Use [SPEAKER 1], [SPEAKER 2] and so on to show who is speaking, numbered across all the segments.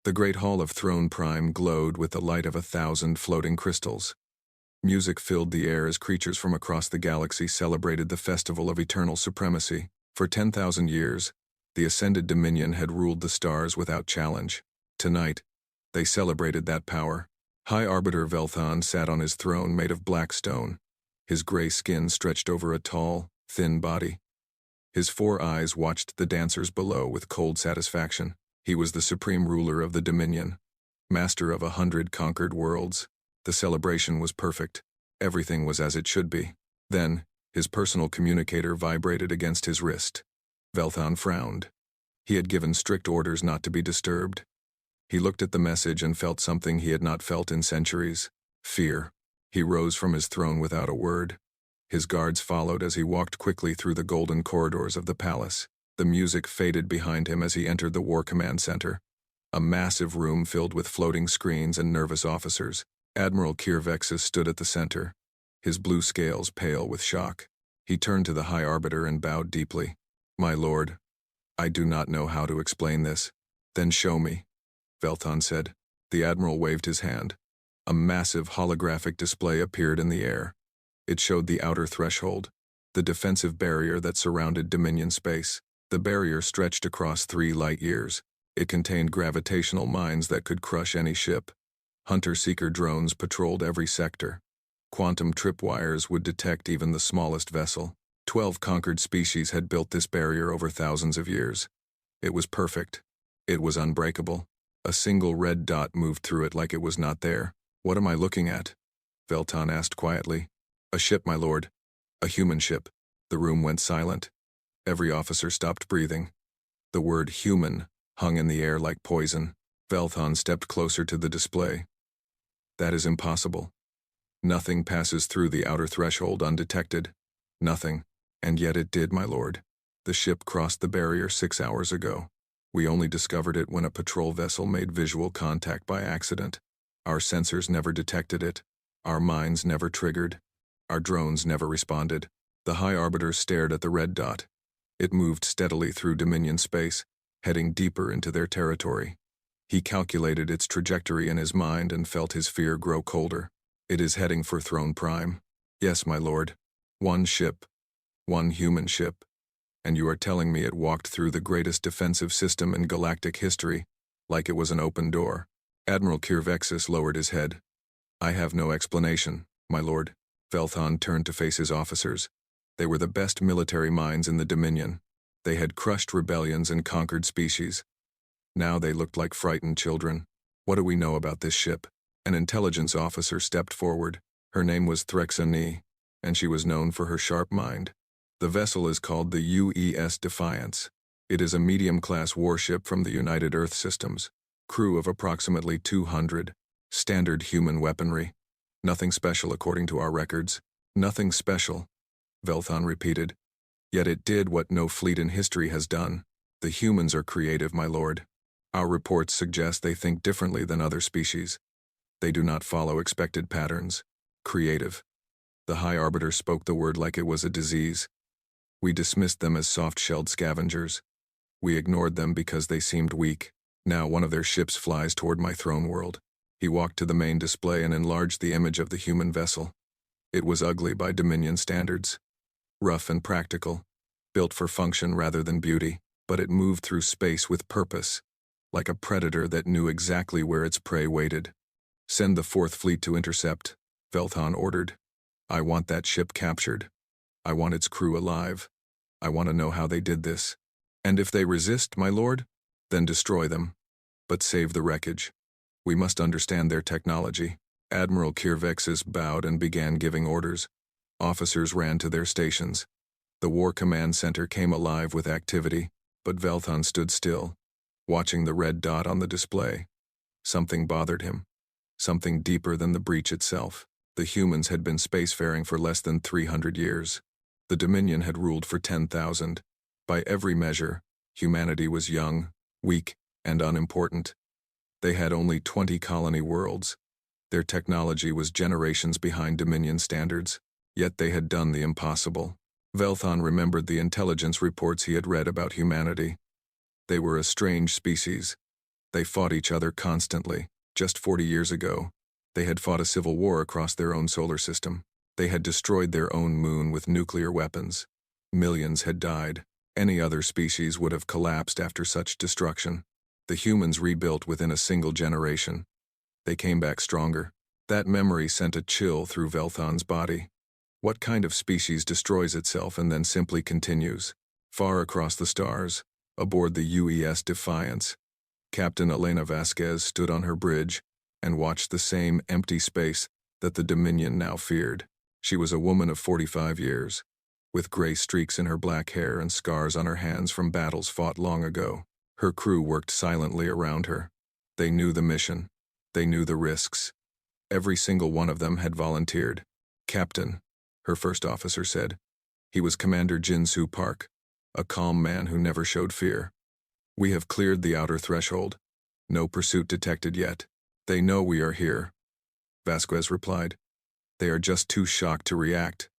[SPEAKER 1] The great hall of Throne Prime glowed with the light of 1,000 floating crystals. Music filled the air as creatures from across the galaxy celebrated the festival of eternal supremacy. For 10,000 years, the Ascended Dominion had ruled the stars without challenge. Tonight, they celebrated that power. High Arbiter Velthon sat on his throne made of black stone. His gray skin stretched over a tall, thin body. His 4 eyes watched the dancers below with cold satisfaction. He was the supreme ruler of the Dominion, master of 100 conquered worlds. The celebration was perfect. Everything was as it should be. Then, his personal communicator vibrated against his wrist. Velthon frowned. He had given strict orders not to be disturbed. He looked at the message and felt something he had not felt in centuries: fear. He rose from his throne without a word. His guards followed as he walked quickly through the golden corridors of the palace. The music faded behind him as he entered the War Command Center, a massive room filled with floating screens and nervous officers. Admiral Kirvexis stood at the center, his blue scales pale with shock. He turned to the High Arbiter and bowed deeply. "My lord, I do not know how to explain this." "Then show me," Velthon said. The Admiral waved his hand. A massive holographic display appeared in the air. It showed the outer threshold, the defensive barrier that surrounded Dominion space. The barrier stretched across 3 light years. It contained gravitational mines that could crush any ship. Hunter-seeker drones patrolled every sector. Quantum tripwires would detect even the smallest vessel. 12 conquered species had built this barrier over thousands of years. It was perfect. It was unbreakable. A single red dot moved through it like it was not there. "What am I looking at?" Velthon asked quietly. "A ship, my lord. A human ship." The room went silent. Every officer stopped breathing. The word human hung in the air like poison. Velthon stepped closer to the display. "That is impossible. Nothing passes through the outer threshold undetected. Nothing. And yet it did, my lord. The ship crossed the barrier 6 hours ago. We only discovered it when a patrol vessel made visual contact by accident. Our sensors never detected it. Our mines never triggered. Our drones never responded." The High Arbiter stared at the red dot. It moved steadily through Dominion space, heading deeper into their territory. He calculated its trajectory in his mind and felt his fear grow colder. "It is heading for Throne Prime." "Yes, my lord. 1 ship. 1 human ship. And you are telling me it walked through the greatest defensive system in galactic history, like it was an open door." Admiral Kirvexis lowered his head. "I have no explanation, my lord." Velthon turned to face his officers. They were the best military minds in the Dominion. They had crushed rebellions and conquered species. Now they looked like frightened children. "What do we know about this ship?" An intelligence officer stepped forward. Her name was Threxa Ni, and she was known for her sharp mind. "The vessel is called the UES Defiance. It is a medium-class warship from the United Earth Systems. Crew of approximately 200. Standard human weaponry. Nothing special according to our records." "Nothing special," Velthon repeated. "Yet it did what no fleet in history has done. The humans are creative, my lord. Our reports suggest they think differently than other species. They do not follow expected patterns. Creative." The High Arbiter spoke the word like it was a disease. "We dismissed them as soft-shelled scavengers. We ignored them because they seemed weak. Now one of their ships flies toward my throne world." He walked to the main display and enlarged the image of the human vessel. It was ugly by Dominion standards. Rough and practical, built for function rather than beauty, but it moved through space with purpose, like a predator that knew exactly where its prey waited. "Send the 4th Fleet to intercept," Velthon ordered. "I want that ship captured. I want its crew alive. I want to know how they did this. And if they resist, my lord, then destroy them. But save the wreckage. We must understand their technology." Admiral Kirvexis bowed and began giving orders. Officers ran to their stations. The War Command Center came alive with activity, but Velthon stood still, watching the red dot on the display. Something bothered him. Something deeper than the breach itself. The humans had been spacefaring for less than 300 years. The Dominion had ruled for 10,000. By every measure, humanity was young, weak, and unimportant. They had only 20 colony worlds. Their technology was generations behind Dominion standards. Yet they had done the impossible. Velthon remembered the intelligence reports he had read about humanity. They were a strange species. They fought each other constantly. Just 40 years ago, they had fought a civil war across their own solar system. They had destroyed their own moon with nuclear weapons. Millions had died. Any other species would have collapsed after such destruction. The humans rebuilt within a single generation. They came back stronger. That memory sent a chill through Velthan's body. What kind of species destroys itself and then simply continues? Far across the stars, aboard the UES Defiance, Captain Elena Vasquez stood on her bridge and watched the same empty space that the Dominion now feared. She was a woman of 45 years, with gray streaks in her black hair and scars on her hands from battles fought long ago. Her crew worked silently around her. They knew the mission. They knew the risks. Every single one of them had volunteered. Captain, her first officer said. He was Commander Jinsu Park, a calm man who never showed fear. We have cleared the outer threshold. No pursuit detected yet. They know we are here, Vasquez replied. They are just too shocked to react.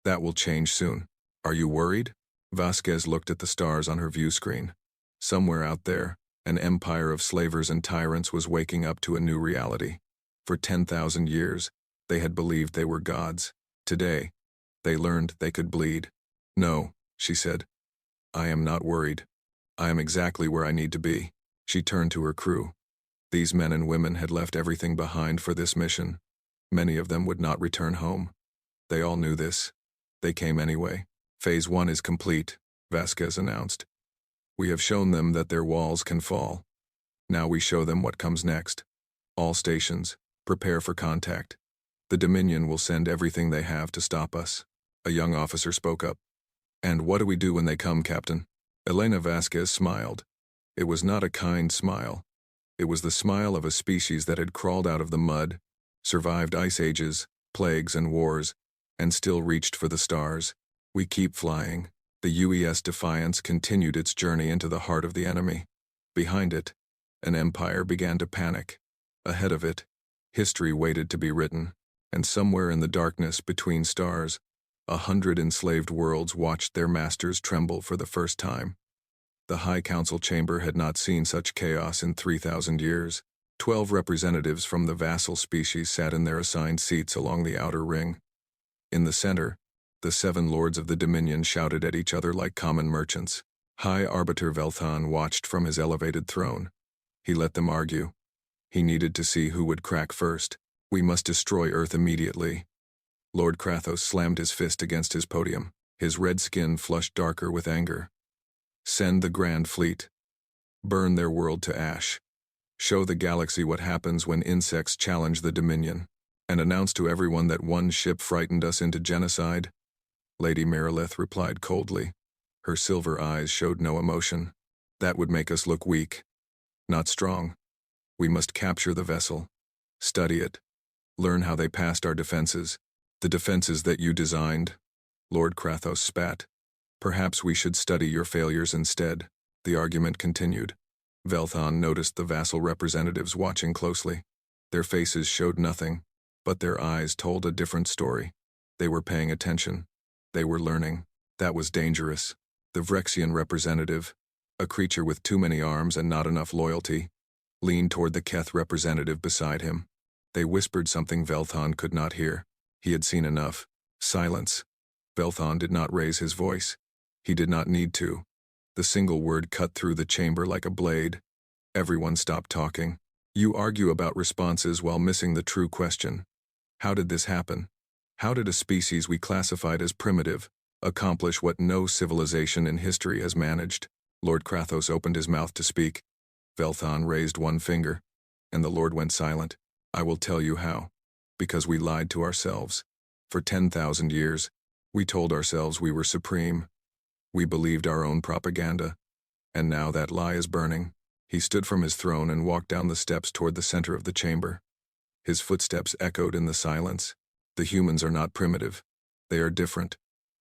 [SPEAKER 1] That will change soon. Are you worried? Vasquez looked at the stars on her view screen. Somewhere out there, an empire of slavers and tyrants was waking up to a new reality. For 10,000 years, they had believed they were gods. Today, they learned they could bleed. No, she said. I am not worried. I am exactly where I need to be. She turned to her crew. These men and women had left everything behind for this mission. Many of them would not return home. They all knew this. They came anyway. Phase 1 is complete, Vasquez announced. We have shown them that their walls can fall. Now we show them what comes next. All stations, prepare for contact. The Dominion will send everything they have to stop us. A young officer spoke up. And what do we do when they come, Captain? Elena Vasquez smiled. It was not a kind smile. It was the smile of a species that had crawled out of the mud, survived ice ages, plagues, and wars, and still reached for the stars. We keep flying. The UES Defiance continued its journey into the heart of the enemy. Behind it, an empire began to panic. Ahead of it, history waited to be written, and somewhere in the darkness between stars, 100 enslaved worlds watched their masters tremble for the first time. The High Council chamber had not seen such chaos in 3,000 years. 12 representatives from the vassal species sat in their assigned seats along the outer ring. In the center, the 7 lords of the Dominion shouted at each other like common merchants. High Arbiter Velthan watched from his elevated throne. He let them argue. He needed to see who would crack first. We must destroy Earth immediately. Lord Krathos slammed his fist against his podium. His red skin flushed darker with anger. Send the Grand Fleet. Burn their world to ash. Show the galaxy what happens when insects challenge the Dominion. And announce to everyone that one ship frightened us into genocide. Lady Merilith replied coldly. Her silver eyes showed no emotion. That would make us look weak. Not strong. We must capture the vessel. Study it. Learn how they passed our defenses. The defenses that you designed. Lord Krathos spat. Perhaps we should study your failures instead. The argument continued. Velthan noticed the vassal representatives watching closely. Their faces showed nothing, but their eyes told a different story. They were paying attention. They were learning. That was dangerous. The Vrexian representative, a creature with too many arms and not enough loyalty, leaned toward the Keth representative beside him. They whispered something Velthan could not hear. He had seen enough. Silence. Velthan did not raise his voice. He did not need to. The single word cut through the chamber like a blade. Everyone stopped talking. You argue about responses while missing the true question. How did this happen? How did a species we classified as primitive accomplish what no civilization in history has managed? Lord Krathos opened his mouth to speak. Velthan raised one finger, and the Lord went silent. I will tell you how. Because we lied to ourselves. For 10,000 years, we told ourselves we were supreme. We believed our own propaganda. And now that lie is burning. He stood from his throne and walked down the steps toward the center of the chamber. His footsteps echoed in the silence. The humans are not primitive. They are different.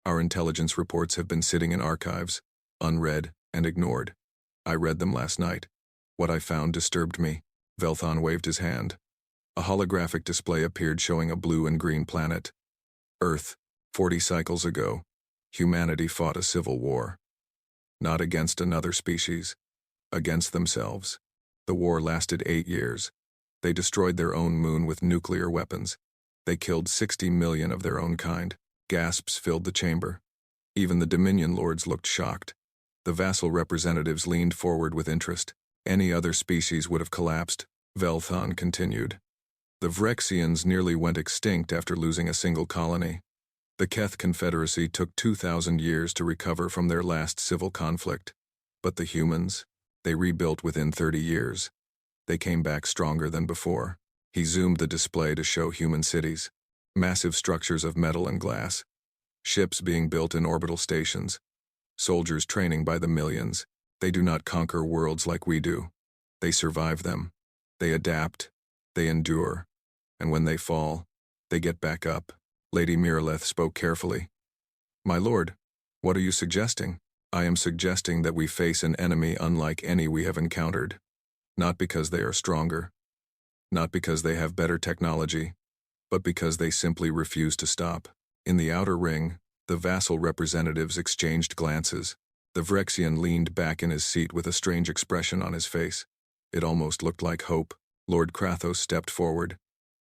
[SPEAKER 1] Our intelligence reports have been sitting in archives, unread and ignored. I read them last night. What I found disturbed me. Velthan waved his hand. A holographic display appeared showing a blue and green planet. Earth, 40 cycles ago, humanity fought a civil war. Not against another species. Against themselves. The war lasted 8 years. They destroyed their own moon with nuclear weapons. They killed 60 million of their own kind. Gasps filled the chamber. Even the Dominion lords looked shocked. The vassal representatives leaned forward with interest. Any other species would have collapsed, Velthon continued. The Vrexians nearly went extinct after losing a single colony. The Keth Confederacy took 2,000 years to recover from their last civil conflict. But the humans, they rebuilt within 30 years. They came back stronger than before. He zoomed the display to show human cities. Massive structures of metal and glass. Ships being built in orbital stations. Soldiers training by the millions. They do not conquer worlds like we do. They survive them. They adapt. They endure. And when they fall, they get back up. Lady Miraleth spoke carefully. My lord, what are you suggesting? I am suggesting that we face an enemy unlike any we have encountered. Not because they are stronger. Not because they have better technology. But because they simply refuse to stop. In the outer ring, the vassal representatives exchanged glances. The Vrexian leaned back in his seat with a strange expression on his face. It almost looked like hope. Lord Krathos stepped forward.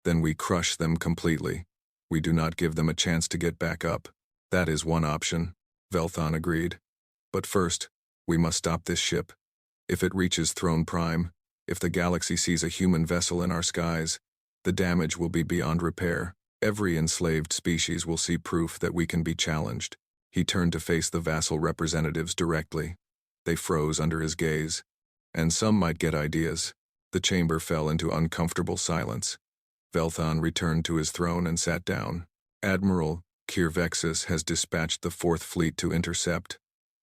[SPEAKER 1] Then we crush them completely. We do not give them a chance to get back up. That is one option, Velthon agreed. But first, we must stop this ship. If it reaches Throne Prime, if the galaxy sees a human vessel in our skies, the damage will be beyond repair. Every enslaved species will see proof that we can be challenged. He turned to face the vassal representatives directly. They froze under his gaze. And some might get ideas. The chamber fell into uncomfortable silence. Velthon returned to his throne and sat down. Admiral Kirvexis has dispatched the 4th Fleet to intercept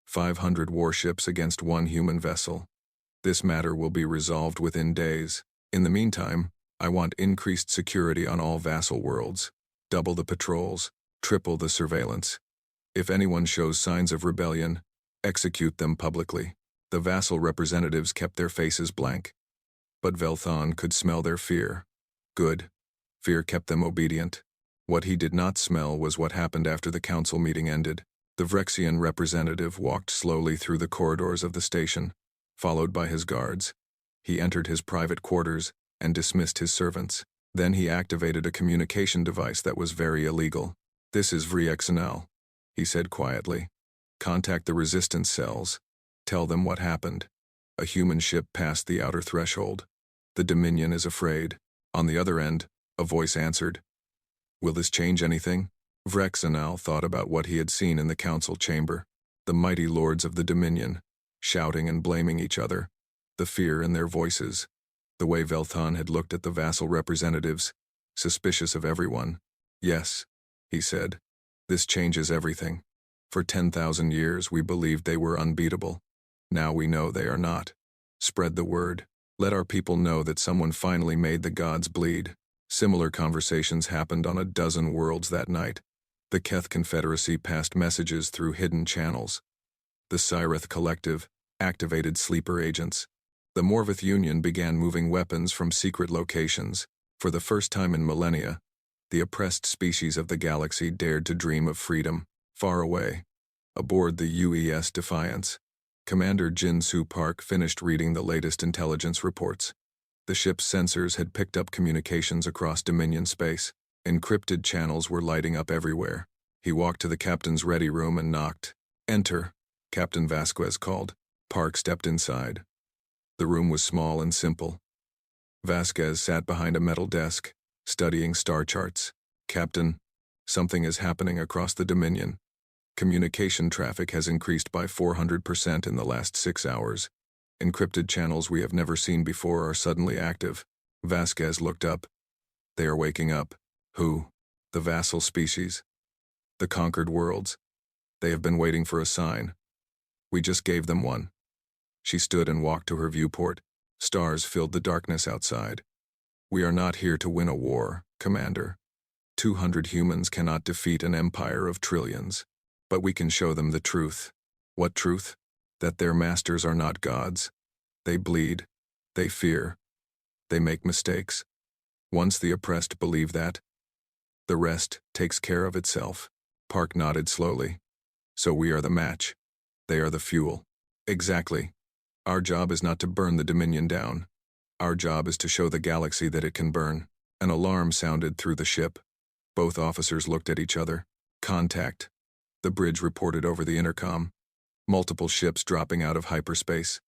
[SPEAKER 1] 500 warships against one human vessel. This matter will be resolved within days. In the meantime, I want increased security on all vassal worlds. Double the patrols, triple the surveillance. If anyone shows signs of rebellion, execute them publicly. The vassal representatives kept their faces blank. But Velthon could smell their fear. Good. Fear kept them obedient. What he did not smell was what happened after the council meeting ended. The Vrexian representative walked slowly through the corridors of the station, followed by his guards. He entered his private quarters and dismissed his servants. Then he activated a communication device that was very illegal. This is Vrexinal, he said quietly. Contact the resistance cells. Tell them what happened. A human ship passed the outer threshold. The Dominion is afraid. On the other end, a voice answered. Will this change anything? Vrexinal thought about what he had seen in the council chamber. The mighty lords of the Dominion, shouting and blaming each other. The fear in their voices. The way Velthon had looked at the vassal representatives, suspicious of everyone. Yes, he said. This changes everything. For 10,000 years we believed they were unbeatable. Now we know they are not. Spread the word. Let our people know that someone finally made the gods bleed. Similar conversations happened on a dozen worlds that night. The Keth Confederacy passed messages through hidden channels. The Cyrith Collective activated sleeper agents. The Morvith Union began moving weapons from secret locations. For the first time in millennia, the oppressed species of the galaxy dared to dream of freedom, far away. Aboard the UES Defiance, Commander Jin-Soo Park finished reading the latest intelligence reports. The ship's sensors had picked up communications across Dominion space. Encrypted channels were lighting up everywhere. He walked to the captain's ready room and knocked. Enter, Captain Vasquez called. Park stepped inside. The room was small and simple. Vasquez sat behind a metal desk, studying star charts. Captain, something is happening across the Dominion. Communication traffic has increased by 400% in the last 6 hours. Encrypted channels we have never seen before are suddenly active. Vasquez looked up. They are waking up. Who? The vassal species. The conquered worlds. They have been waiting for a sign. We just gave them one. She stood and walked to her viewport. Stars filled the darkness outside. We are not here to win a war, Commander. 200 humans cannot defeat an empire of trillions. But we can show them the truth. What truth? That their masters are not gods. They bleed. They fear. They make mistakes. Once the oppressed believe that, the rest takes care of itself. Park nodded slowly. So we are the match. They are the fuel. Exactly. Our job is not to burn the Dominion down. Our job is to show the galaxy that it can burn. An alarm sounded through the ship. Both officers looked at each other. Contact. The bridge reported over the intercom. Multiple ships dropping out of hyperspace.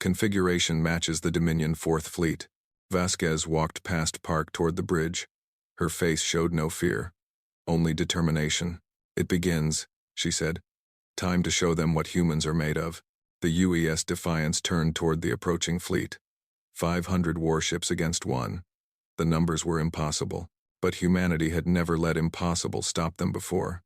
[SPEAKER 1] Configuration matches the Dominion Fourth Fleet. Vasquez walked past Park toward the bridge. Her face showed no fear, only determination. It begins, she said. Time to show them what humans are made of. The UES Defiance turned toward the approaching fleet. 500 warships against one. The numbers were impossible, but humanity had never let impossible stop them before.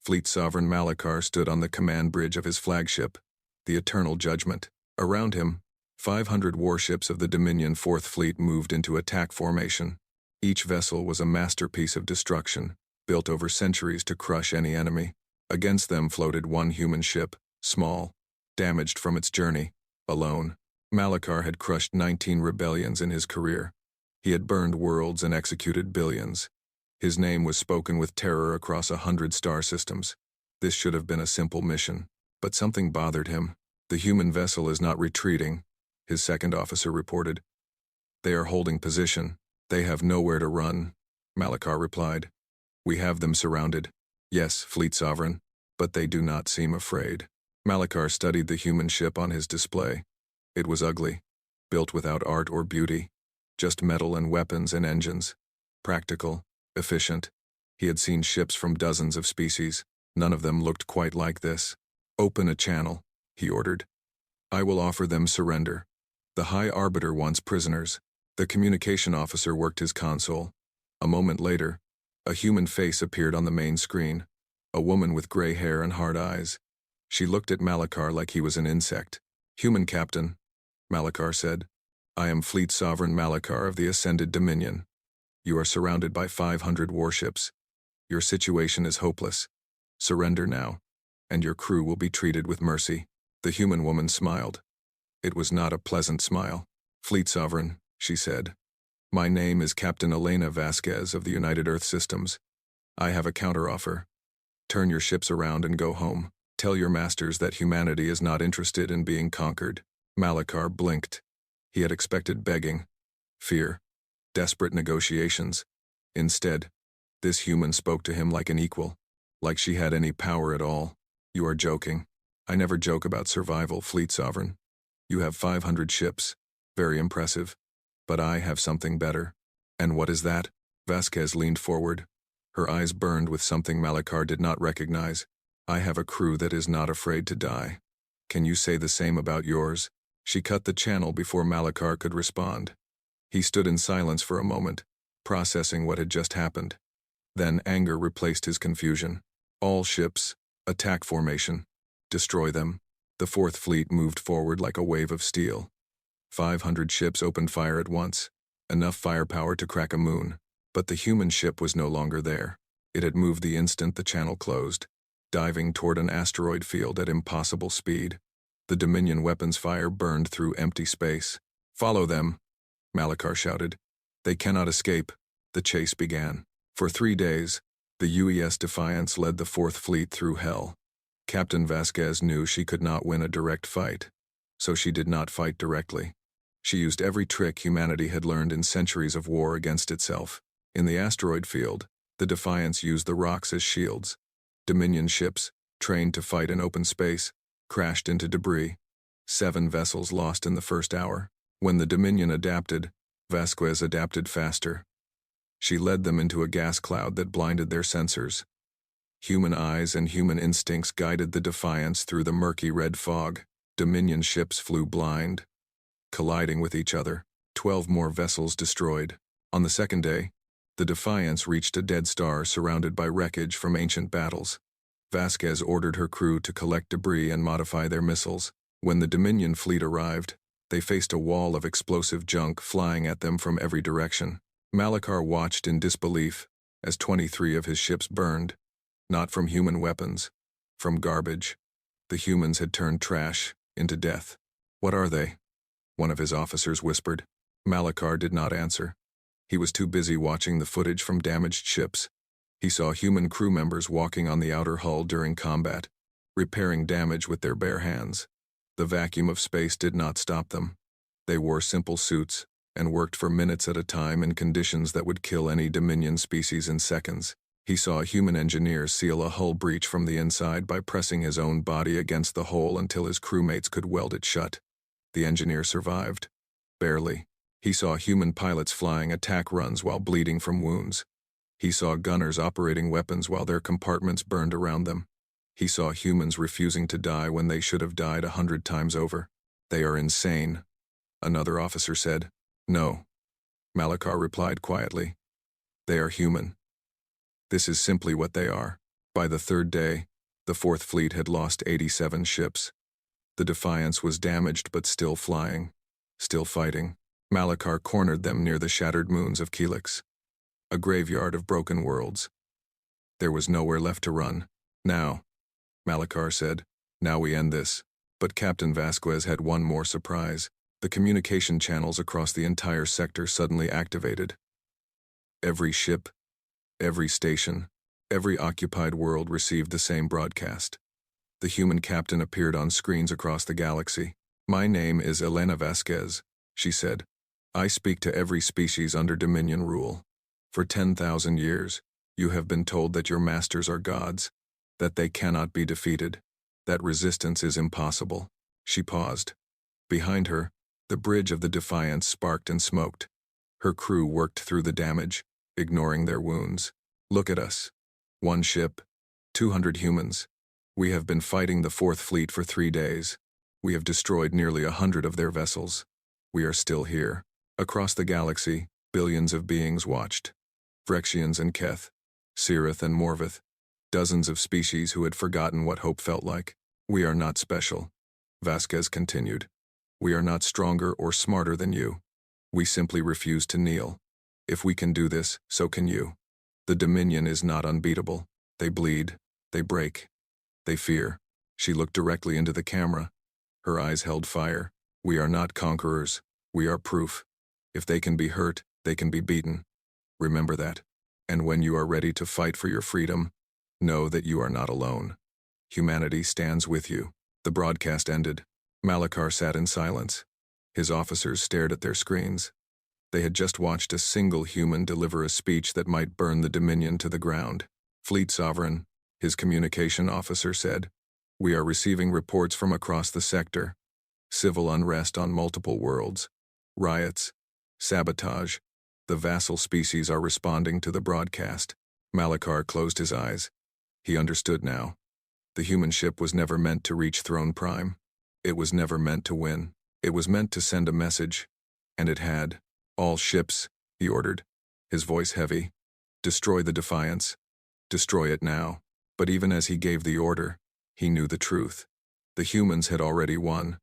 [SPEAKER 1] Fleet Sovereign Malachar stood on the command bridge of his flagship, the Eternal Judgment. Around him, 500 warships of the Dominion Fourth Fleet moved into attack formation. Each vessel was a masterpiece of destruction, built over centuries to crush any enemy. Against them floated one human ship, small, damaged from its journey, alone. Malachar had crushed 19 rebellions in his career. He had burned worlds and executed billions. His name was spoken with terror across 100 star systems. This should have been a simple mission, but something bothered him. The human vessel is not retreating, his second officer reported. They are holding position. They have nowhere to run, Malachar replied. We have them surrounded. Yes, Fleet Sovereign, but they do not seem afraid. Malachar studied the human ship on his display. It was ugly, built without art or beauty, just metal and weapons and engines. Practical, efficient. He had seen ships from dozens of species. None of them looked quite like this. Open a channel, he ordered. I will offer them surrender. The High Arbiter wants prisoners. The communication officer worked his console. A moment later, a human face appeared on the main screen, a woman with gray hair and hard eyes. She looked at Malachar like he was an insect. Human Captain, Malachar said. I am Fleet Sovereign Malachar of the Ascended Dominion. You are surrounded by 500 warships. Your situation is hopeless. Surrender now, and your crew will be treated with mercy. The human woman smiled. It was not a pleasant smile. Fleet Sovereign, she said. My name is Captain Elena Vasquez of the United Earth Systems. I have a counteroffer. Turn your ships around and go home. Tell your masters that humanity is not interested in being conquered. Malachar blinked. He had expected begging, fear, desperate negotiations. Instead, this human spoke to him like an equal, like she had any power at all. You are joking. I never joke about survival, Fleet Sovereign. You have 500 ships. Very impressive. But I have something better. And what is that? Vasquez leaned forward. Her eyes burned with something Malachar did not recognize. I have a crew that is not afraid to die. Can you say the same about yours? She cut the channel before Malachar could respond. He stood in silence for a moment, processing what had just happened. Then anger replaced his confusion. All ships, attack formation. Destroy them. The Fourth Fleet moved forward like a wave of steel. 500 ships opened fire at once, enough firepower to crack a moon. But the human ship was no longer there. It had moved the instant the channel closed, diving toward an asteroid field at impossible speed. The Dominion weapons fire burned through empty space. Follow them, Malachar shouted. They cannot escape. The chase began. For 3 days, the UES Defiance led the Fourth Fleet through hell. Captain Vasquez knew she could not win a direct fight, so she did not fight directly. She used every trick humanity had learned in centuries of war against itself. In the asteroid field, the Defiance used the rocks as shields. Dominion ships, trained to fight in open space, crashed into debris. 7 vessels lost in the first hour. When the Dominion adapted, Vasquez adapted faster. She led them into a gas cloud that blinded their sensors. Human eyes and human instincts guided the Defiance through the murky red fog. Dominion ships flew blind, colliding with each other. 12 more vessels destroyed. On the second day, the Defiance reached a dead star surrounded by wreckage from ancient battles. Vasquez ordered her crew to collect debris and modify their missiles. When the Dominion fleet arrived, they faced a wall of explosive junk flying at them from every direction. Malachar watched in disbelief as 23 of his ships burned, not from human weapons, from garbage. The humans had turned trash into death. What are they? One of his officers whispered. Malachar did not answer. He was too busy watching the footage from damaged ships. He saw human crew members walking on the outer hull during combat, repairing damage with their bare hands. The vacuum of space did not stop them. They wore simple suits, and worked for minutes at a time in conditions that would kill any Dominion species in seconds. He saw a human engineer seal a hull breach from the inside by pressing his own body against the hole until his crewmates could weld it shut. The engineer survived. Barely. He saw human pilots flying attack runs while bleeding from wounds. He saw gunners operating weapons while their compartments burned around them. He saw humans refusing to die when they should have died 100 times over. "They are insane," another officer said. "No," Malachar replied quietly. "They are human. This is simply what they are." By the third day, the Fourth Fleet had lost 87 ships. The Defiance was damaged but still flying, still fighting. Malachar cornered them near the shattered moons of Helix, a graveyard of broken worlds. There was nowhere left to run. "Now," Malachar said, "now we end this." But Captain Vasquez had one more surprise. The communication channels across the entire sector suddenly activated. Every ship, every station, every occupied world received the same broadcast. The human captain appeared on screens across the galaxy. "My name is Elena Vasquez," she said. "I speak to every species under Dominion rule. For 10,000 years, you have been told that your masters are gods, that they cannot be defeated, that resistance is impossible." She paused. Behind her, the bridge of the Defiance sparked and smoked. Her crew worked through the damage, ignoring their wounds. "Look at us. One ship, 200 humans. We have been fighting the Fourth Fleet for 3 days. We have destroyed nearly 100 of their vessels. We are still here." Across the galaxy, billions of beings watched. Phyrexians and Keth, Cirith and Morvith, dozens of species who had forgotten what hope felt like. "We are not special," Vasquez continued. "We are not stronger or smarter than you. We simply refuse to kneel. If we can do this, so can you. The Dominion is not unbeatable. They bleed, they break, they fear." She looked directly into the camera. Her eyes held fire. "We are not conquerors. We are proof. If they can be hurt, they can be beaten. Remember that. And when you are ready to fight for your freedom, know that you are not alone. Humanity stands with you." The broadcast ended. Malachar sat in silence. His officers stared at their screens. They had just watched a single human deliver a speech that might burn the Dominion to the ground. "Fleet Sovereign," his communication officer said, "we are receiving reports from across the sector. Civil unrest on multiple worlds. Riots. Sabotage. The vassal species are responding to the broadcast." Malachar closed his eyes. He understood now. The human ship was never meant to reach Throne Prime. It was never meant to win. It was meant to send a message. And it had. "All ships," he ordered, his voice heavy. "Destroy the Defiance. Destroy it now." But even as he gave the order, he knew the truth. The humans had already won.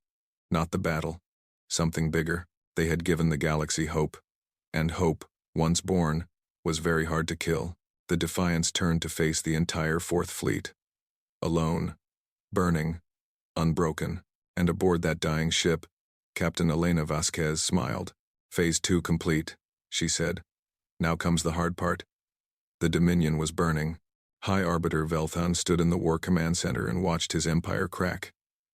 [SPEAKER 1] Not the battle. Something bigger. They had given the galaxy hope. And hope, once born, was very hard to kill. The Defiance turned to face the entire Fourth Fleet. Alone. Burning. Unbroken. And aboard that dying ship, Captain Elena Vasquez smiled. "Phase 2 complete," she said. "Now comes the hard part." The Dominion was burning. High Arbiter Velthan stood in the War Command Center and watched his empire crack.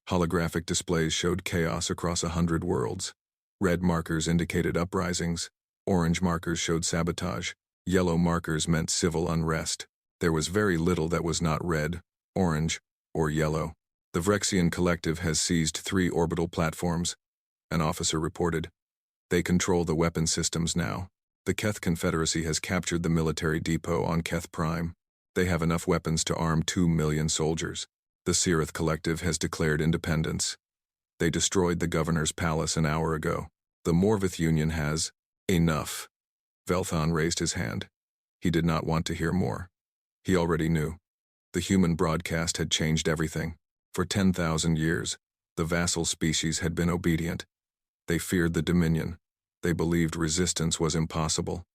[SPEAKER 1] Holographic displays showed chaos across 100 worlds. Red markers indicated uprisings. Orange markers showed sabotage. Yellow markers meant civil unrest. There was very little that was not red, orange, or yellow. "The Phyrexian Collective has seized 3 orbital platforms," an officer reported. "They control the weapon systems now. The Keth Confederacy has captured the military depot on Keth Prime. They have enough weapons to arm 2 million soldiers. The Cirith Collective has declared independence. They destroyed the governor's palace an hour ago. The Morvith Union has enough." Velthan raised his hand. He did not want to hear more. He already knew. The human broadcast had changed everything. For 10,000 years, the vassal species had been obedient. They feared the Dominion. They believed resistance was impossible.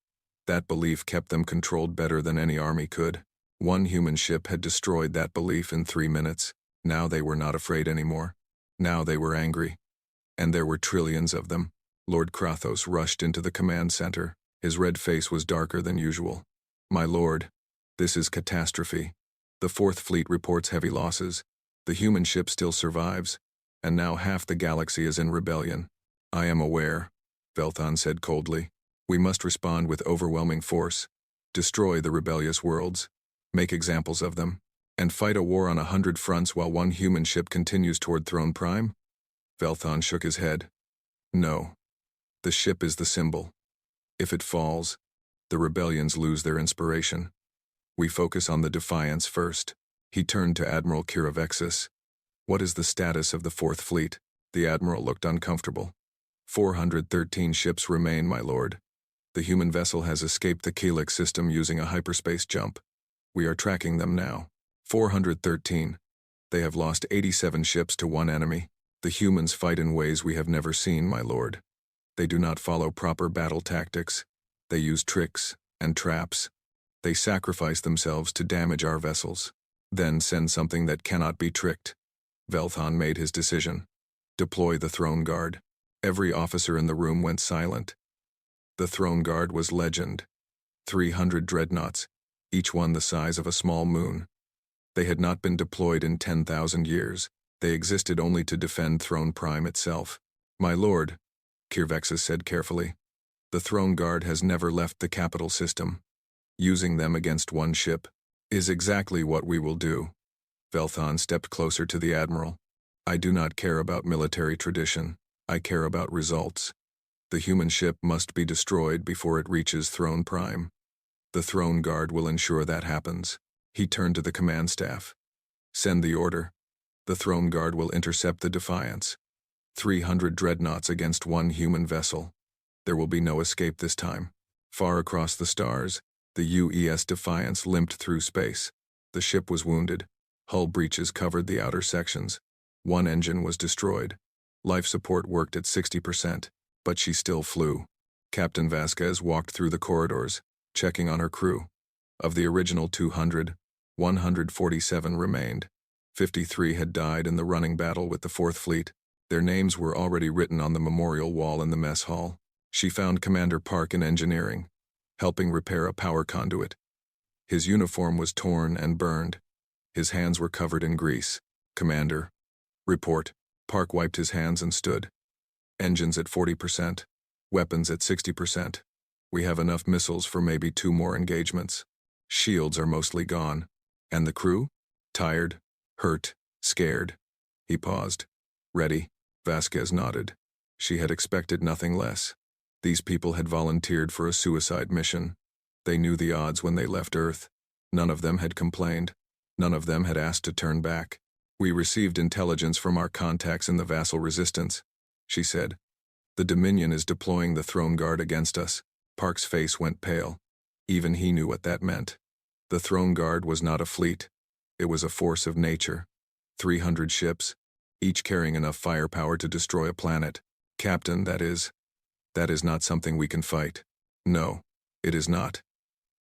[SPEAKER 1] That belief kept them controlled better than any army could. One human ship had destroyed that belief in 3 minutes. Now they were not afraid anymore. Now they were angry. And there were trillions of them. Lord Krathos rushed into the command center. His red face was darker than usual. "My lord, this is catastrophe. The Fourth Fleet reports heavy losses. The human ship still survives, and now half the galaxy is in rebellion." "I am aware," Velthon said coldly. We must respond with overwhelming force, destroy the rebellious worlds, make examples of them, and fight a war on 100 fronts while one human ship continues toward Throne Prime? Velthon shook his head. No. The ship is the symbol. If it falls, the rebellions lose their inspiration. We focus on the Defiance first. He turned to Admiral Kiravexis. What is the status of the Fourth Fleet? The Admiral looked uncomfortable. 413 ships remain, my lord. The human vessel has escaped the Kelix system using a hyperspace jump. We are tracking them now. 413. They have lost 87 ships to one enemy. The humans fight in ways we have never seen, my lord. They do not follow proper battle tactics. They use tricks and traps. They sacrifice themselves to damage our vessels, then send something that cannot be tricked. Velthon made his decision. Deploy the Throne Guard. Every officer in the room went silent. The Throne Guard was legend. 300 dreadnoughts, each one the size of a small moon. They had not been deployed in 10,000 years. They existed only to defend Throne Prime itself. My lord, Kiravexis said carefully, the Throne Guard has never left the capital system. Using them against one ship is exactly what we will do. Velthon stepped closer to the Admiral. I do not care about military tradition. I care about results. The human ship must be destroyed before it reaches Throne Prime. The Throne Guard will ensure that happens. He turned to the command staff. Send the order. The Throne Guard will intercept the Defiance. 300 dreadnoughts against one human vessel. There will be no escape this time. Far across the stars, the UES Defiance limped through space. The ship was wounded. Hull breaches covered the outer sections. One engine was destroyed. Life support worked at 60%, but she still flew. Captain Vasquez walked through the corridors, checking on her crew. Of the original 200, 147 remained. 53 had died in the running battle with the Fourth Fleet. Their names were already written on the memorial wall in the mess hall. She found Commander Park in engineering, helping repair a power conduit. His uniform was torn and burned. His hands were covered in grease. Commander. Report. Park wiped his hands and stood. Engines at 40%. Weapons at 60%. We have enough missiles for maybe 2 more engagements. Shields are mostly gone. And the crew? Tired, hurt, scared. He paused. Ready? Vasquez nodded. She had expected nothing less. These people had volunteered for a suicide mission. They knew the odds when they left Earth. None of them had complained. None of them had asked to turn back. We received intelligence from our contacts in the vassal resistance, she said. The Dominion is deploying the Throne Guard against us. Park's face went pale. Even he knew what that meant. The Throne Guard was not a fleet. It was a force of nature. 300 ships, each carrying enough firepower to destroy a planet. Captain, that is not something we can fight. No, it is not.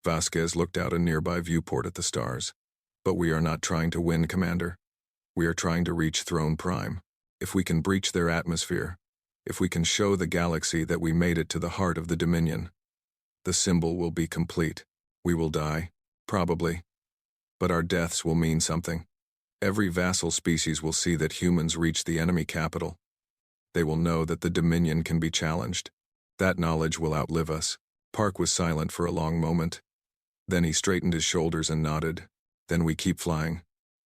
[SPEAKER 1] Vasquez looked out a nearby viewport at the stars. But we are not trying to win, Commander. We are trying to reach Throne Prime. If we can breach their atmosphere, if we can show the galaxy that we made it to the heart of the Dominion, the symbol will be complete. We will die, probably. But our deaths will mean something. Every vassal species will see that humans reach the enemy capital. They will know that the Dominion can be challenged. That knowledge will outlive us. Park was silent for a long moment. Then he straightened his shoulders and nodded. Then we keep flying.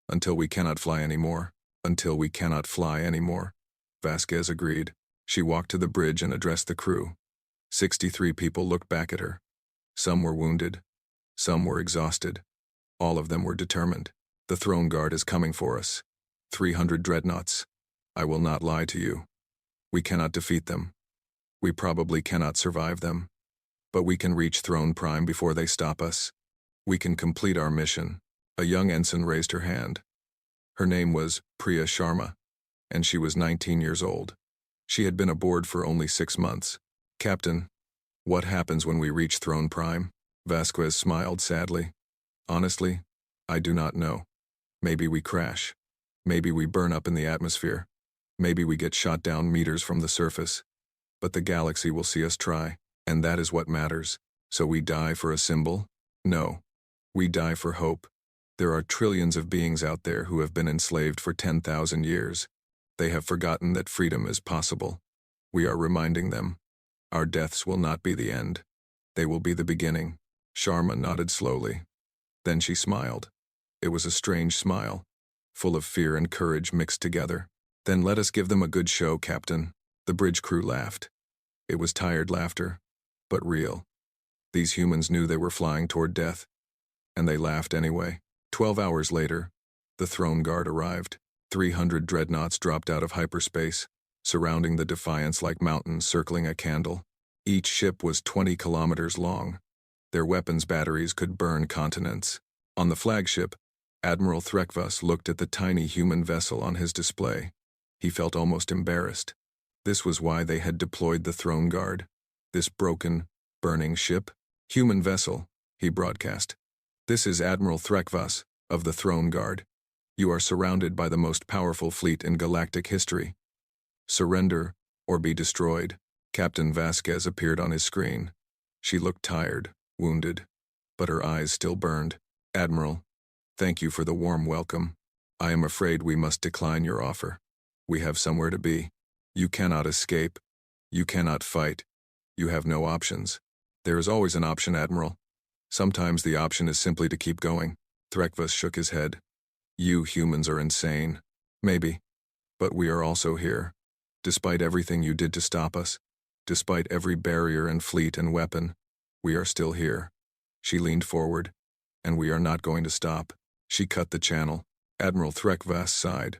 [SPEAKER 1] Until we cannot fly anymore. Until we cannot fly anymore. Vasquez agreed. She walked to the bridge and addressed the crew. 63 people looked back at her. Some were wounded. Some were exhausted. All of them were determined. The Throne Guard is coming for us. 300 dreadnoughts. I will not lie to you. We cannot defeat them. We probably cannot survive them. But we can reach Throne Prime before they stop us. We can complete our mission. A young ensign raised her hand. Her name was Priya Sharma, and she was 19 years old. She had been aboard for only 6 months. Captain, what happens when we reach Throne Prime? Vasquez smiled sadly. Honestly, I do not know. Maybe we crash. Maybe we burn up in the atmosphere. Maybe we get shot down meters from the surface. But the galaxy will see us try, and that is what matters. So we die for a symbol? No. We die for hope. There are trillions of beings out there who have been enslaved for 10,000 years. They have forgotten that freedom is possible. We are reminding them. Our deaths will not be the end. They will be the beginning. Sharma nodded slowly. Then she smiled. It was a strange smile, full of fear and courage mixed together. Then let us give them a good show, Captain. The bridge crew laughed. It was tired laughter, but real. These humans knew they were flying toward death, and they laughed anyway. 12 hours later, the Throne Guard arrived. 300 dreadnoughts dropped out of hyperspace, surrounding the Defiance like mountains circling a candle. Each ship was 20 kilometers long. Their weapons batteries could burn continents. On the flagship, Admiral Threkvas looked at the tiny human vessel on his display. He felt almost embarrassed. This was why they had deployed the Throne Guard. This broken, burning ship, human vessel, he broadcast. This is Admiral Threkvas, of the Throne Guard. You are surrounded by the most powerful fleet in galactic history. Surrender, or be destroyed. Captain Vasquez appeared on his screen. She looked tired, wounded, but her eyes still burned. Admiral, thank you for the warm welcome. I am afraid we must decline your offer. We have somewhere to be. You cannot escape. You cannot fight. You have no options. There is always an option, Admiral. Sometimes the option is simply to keep going. Threkvas shook his head. You humans are insane. Maybe. But we are also here. Despite everything you did to stop us, despite every barrier and fleet and weapon, we are still here. She leaned forward. And we are not going to stop. She cut the channel. Admiral Threkvas sighed.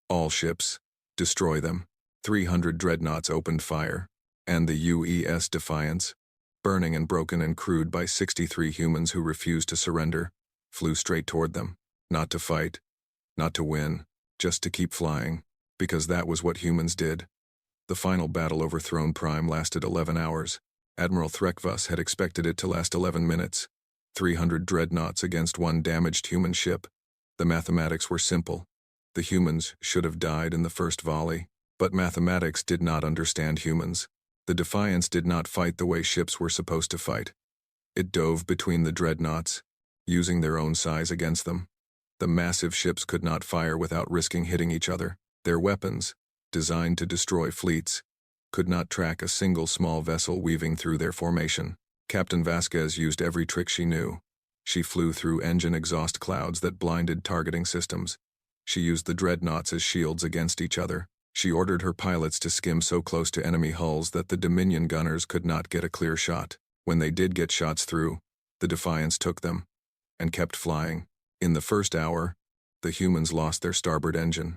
[SPEAKER 1] All ships. Destroy them. 300 dreadnoughts opened fire. And the UES Defiance, burning and broken and crewed by 63 humans who refused to surrender, flew straight toward them. Not to fight. Not to win. Just to keep flying. Because that was what humans did. The final battle over Throne Prime lasted 11 hours. Admiral Threkvas had expected it to last 11 minutes. 300 dreadnoughts against one damaged human ship. The mathematics were simple. The humans should have died in the first volley. But mathematics did not understand humans. The Defiance did not fight the way ships were supposed to fight. It dove between the dreadnoughts, using their own size against them. The massive ships could not fire without risking hitting each other. Their weapons, designed to destroy fleets, could not track a single small vessel weaving through their formation. Captain Vasquez used every trick she knew. She flew through engine exhaust clouds that blinded targeting systems. She used the dreadnoughts as shields against each other. She ordered her pilots to skim so close to enemy hulls that the Dominion gunners could not get a clear shot. When they did get shots through, the Defiance took them and kept flying. In the first hour, the humans lost their starboard engine.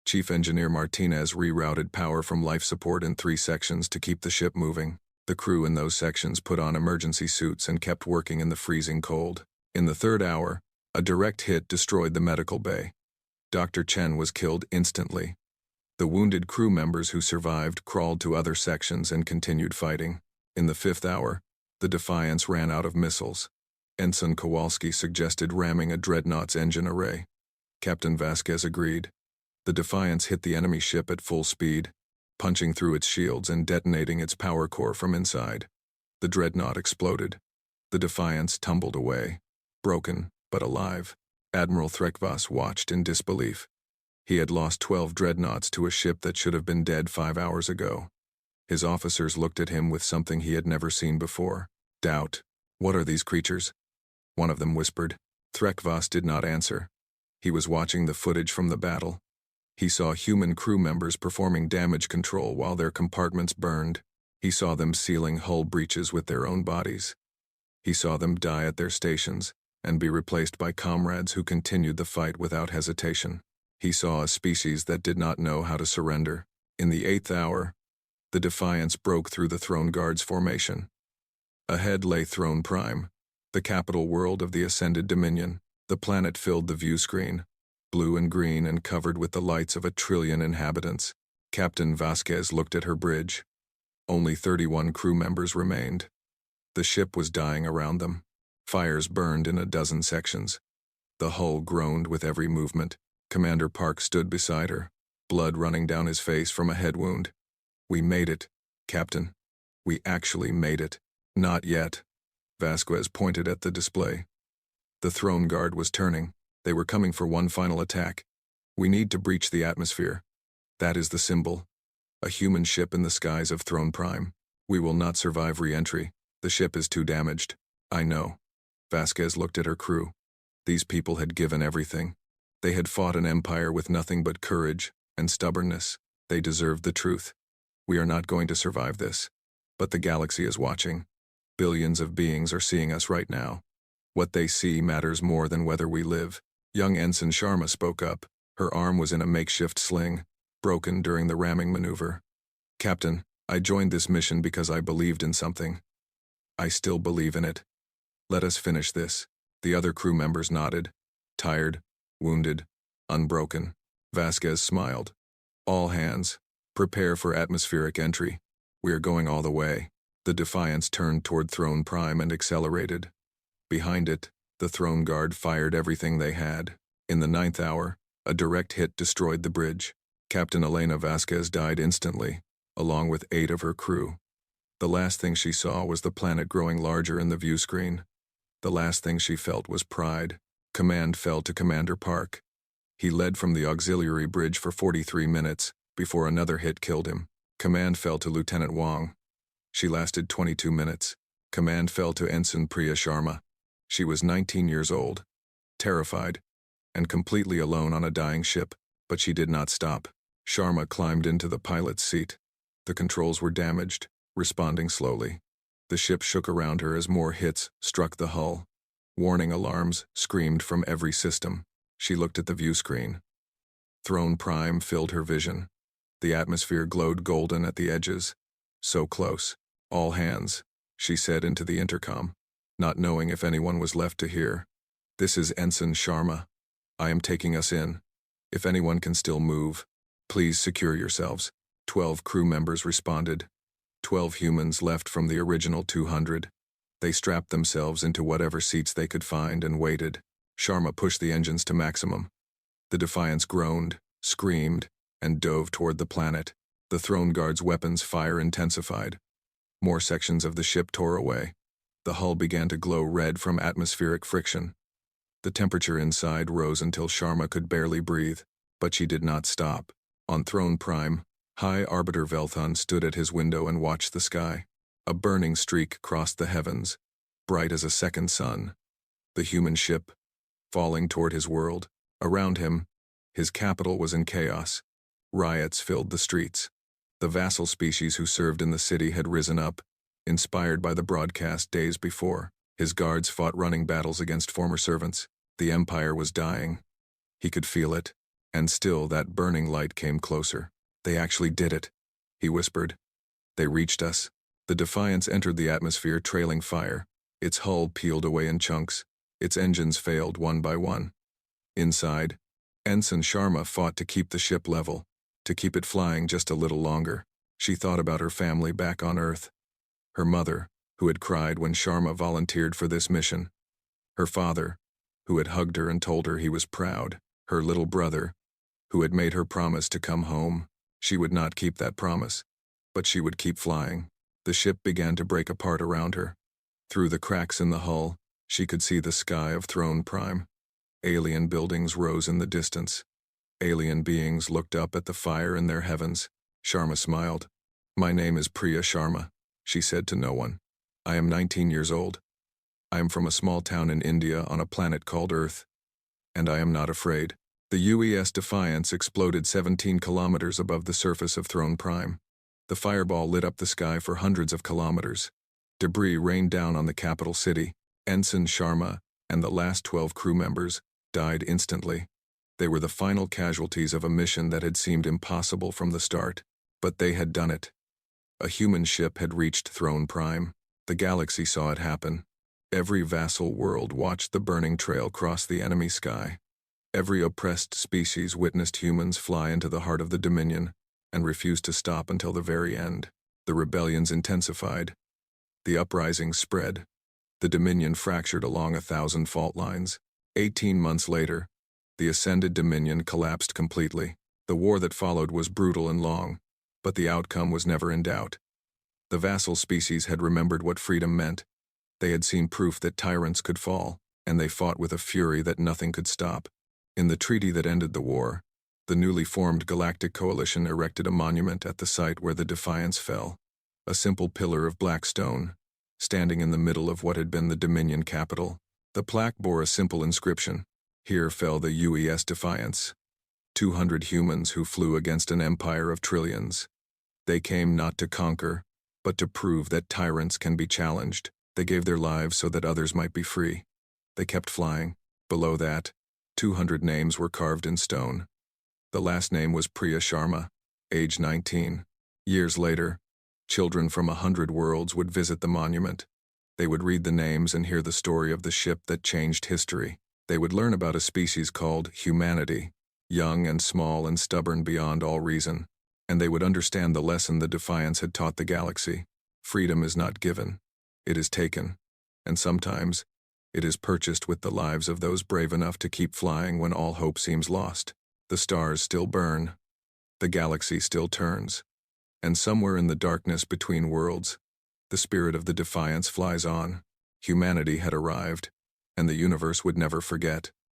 [SPEAKER 1] Chief Engineer Martinez rerouted power from life support in 3 sections to keep the ship moving. The crew in those sections put on emergency suits and kept working in the freezing cold. In the third hour, a direct hit destroyed the medical bay. Dr. Chen was killed instantly. The wounded crew members who survived crawled to other sections and continued fighting. In the 5th hour, the Defiance ran out of missiles. Ensign Kowalski suggested ramming a dreadnought's engine array. Captain Vasquez agreed. The Defiance hit the enemy ship at full speed, punching through its shields and detonating its power core from inside. The dreadnought exploded. The Defiance tumbled away, broken but alive. Admiral Threkvas watched in disbelief. He had lost 12 dreadnoughts to a ship that should have been dead 5 hours ago. His officers looked at him with something he had never seen before. Doubt. What are these creatures? One of them whispered. Threkvas did not answer. He was watching the footage from the battle. He saw human crew members performing damage control while their compartments burned. He saw them sealing hull breaches with their own bodies. He saw them die at their stations and be replaced by comrades who continued the fight without hesitation. He saw a species that did not know how to surrender. In the 8th hour, the Defiance broke through the Throne Guard's formation. Ahead lay Throne Prime, the capital world of the Ascended Dominion. The planet filled the view screen, blue and green and covered with the lights of 1 trillion inhabitants. Captain Vasquez looked at her bridge. Only 31 crew members remained. The ship was dying around them. Fires burned in a dozen sections. The hull groaned with every movement. Commander Park stood beside her, blood running down his face from a head wound. We made it, Captain. We actually made it. Not yet. Vasquez pointed at the display. The Throne Guard was turning. They were coming for one final attack. We need to breach the atmosphere. That is the symbol. A human ship in the skies of Throne Prime. We will not survive re-entry. The ship is too damaged. I know. Vasquez looked at her crew. These people had given everything. They had fought an empire with nothing but courage and stubbornness. They deserved the truth. We are not going to survive this. But the galaxy is watching. Billions of beings are seeing us right now. What they see matters more than whether we live. Young Ensign Sharma spoke up. Her arm was in a makeshift sling, broken during the ramming maneuver. Captain, I joined this mission because I believed in something. I still believe in it. Let us finish this. The other crew members nodded. Tired, wounded, unbroken. Vasquez smiled. All hands, prepare for atmospheric entry. We are going all the way. The Defiance turned toward Throne Prime and accelerated. Behind it, the Throne Guard fired everything they had. In the 9th hour, a direct hit destroyed the bridge. Captain Elena Vasquez died instantly, along with 8 of her crew. The last thing she saw was the planet growing larger in the view screen. The last thing she felt was pride. Command fell to Commander Park. He led from the auxiliary bridge for 43 minutes, before another hit killed him. Command fell to Lieutenant Wong. She lasted 22 minutes. Command fell to Ensign Priya Sharma. She was 19 years old, terrified, and completely alone on a dying ship, but she did not stop. Sharma climbed into the pilot's seat. The controls were damaged, responding slowly. The ship shook around her as more hits struck the hull. Warning alarms screamed from every system. She looked at the view screen. Throne Prime filled her vision. The atmosphere glowed golden at the edges. So close. All hands, she said into the intercom, not knowing if anyone was left to hear. This is Ensign Sharma. I am taking us in. If anyone can still move, please secure yourselves. 12 crew members responded. 12 humans left from the original 200. They strapped themselves into whatever seats they could find and waited. Sharma pushed the engines to maximum. The Defiance groaned, screamed, and dove toward the planet. The Throne Guard's weapons fire intensified. More sections of the ship tore away. The hull began to glow red from atmospheric friction. The temperature inside rose until Sharma could barely breathe, but she did not stop. On Throne Prime, High Arbiter Velthon stood at his window and watched the sky. A burning streak crossed the heavens, bright as a second sun. The human ship, falling toward his world. Around him, his capital was in chaos. Riots filled the streets. The vassal species who served in the city had risen up, inspired by the broadcast days before. His guards fought running battles against former servants. The empire was dying. He could feel it, and still that burning light came closer. They actually did it, he whispered. They reached us. The Defiance entered the atmosphere trailing fire. Its hull peeled away in chunks. Its engines failed one by one. Inside, Ensign Sharma fought to keep the ship level, to keep it flying just a little longer. She thought about her family back on Earth. Her mother, who had cried when Sharma volunteered for this mission. Her father, who had hugged her and told her he was proud. Her little brother, who had made her promise to come home. She would not keep that promise, but she would keep flying. The ship began to break apart around her. Through the cracks in the hull, she could see the sky of Throne Prime. Alien buildings rose in the distance. Alien beings looked up at the fire in their heavens. Sharma smiled. My name is Priya Sharma, she said to no one. I am 19 years old. I am from a small town in India on a planet called Earth. And I am not afraid. The UES Defiance exploded 17 kilometers above the surface of Throne Prime. The fireball lit up the sky for hundreds of kilometers. Debris rained down on the capital city. Ensign Sharma and the last 12 crew members died instantly. They were the final casualties of a mission that had seemed impossible from the start, but they had done it. A human ship had reached Throne Prime. The galaxy saw it happen. Every vassal world watched the burning trail cross the enemy sky. Every oppressed species witnessed humans fly into the heart of the Dominion and refused to stop until the very end. The rebellions intensified. The uprisings spread. The Dominion fractured along 1,000 fault lines. 18 months later, the ascended Dominion collapsed completely. The war that followed was brutal and long, but the outcome was never in doubt. The vassal species had remembered what freedom meant. They had seen proof that tyrants could fall, and they fought with a fury that nothing could stop. In the treaty that ended the war, the newly formed Galactic Coalition erected a monument at the site where the Defiance fell. a simple pillar of black stone, standing in the middle of what had been the Dominion capital. The plaque bore a simple inscription. Here fell the UES Defiance. 200 humans who flew against an empire of trillions. They came not to conquer, but to prove that tyrants can be challenged. They gave their lives so that others might be free. They kept flying. Below that, 200 names were carved in stone. The last name was Priya Sharma, age 19. Years later, children from 100 worlds would visit the monument. They would read the names and hear the story of the ship that changed history. They would learn about a species called humanity, young and small and stubborn beyond all reason. And they would understand the lesson the Defiance had taught the galaxy. Freedom is not given. It is taken. And sometimes, it is purchased with the lives of those brave enough to keep flying when all hope seems lost. The stars still burn. The galaxy still turns. And somewhere in the darkness between worlds, the spirit of the Defiance flies on. Humanity had arrived, and the universe would never forget.